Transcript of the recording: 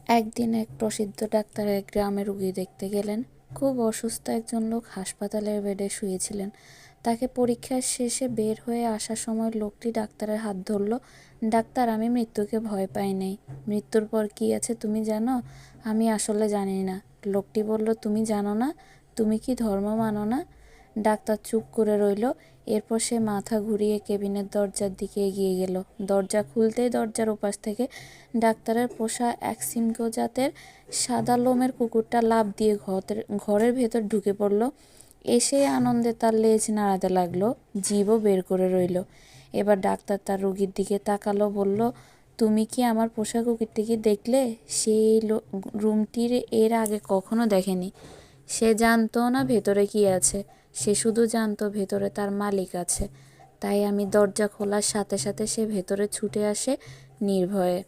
একদিন এক প্রসিদ্ধ ডাক্তার এক গ্রামে রোগী দেখতে গেলেন। খুব অসুস্থ একজন লোক হাসপাতালের বেডে শুয়েছিলেন। তাকে পরীক্ষার শেষে বের হয়ে আসার সময় লোকটি ডাক্তারের হাত ধরল। ডাক্তার, আমি মৃত্যুকে ভয় পাই নাই। মৃত্যুর পর কি আছে তুমি জানো? আমি আসলে জানি না। লোকটি বলল, তুমি জানো না? তুমি কি ধর্ম মানো না? ডাক্তার চুপ করে রইল। এরপর সে মাথা ঘুরিয়ে কেবিনের দরজার দিকে এগিয়ে গেল। দরজা খুলতেই দরজার ওপাশ থেকে ডাক্তারের পোষা এক সিমগো জাতের সাদা লোমের কুকুরটা লাফ দিয়ে ঘরের ভেতর ঢুকে পড়ল। এসেই আনন্দে তার লেজ নাড়াতে লাগলো, জিভও বের করে রইল। এবার ডাক্তার তার রোগীর দিকে তাকালো, বলল, তুমি কি আমার পোষা কুকুরটিকে দেখলে? সেই রুমটির এর আগে কখনো দেখেনি। সে জানতো না ভেতরে কি আছে। সে শুধু জানতো ভেতরে তার মালিক আছে। তাই আমি দরজা খোলার সাথে সাথে সে ভেতরে ছুটে আসে নির্ভয়ে।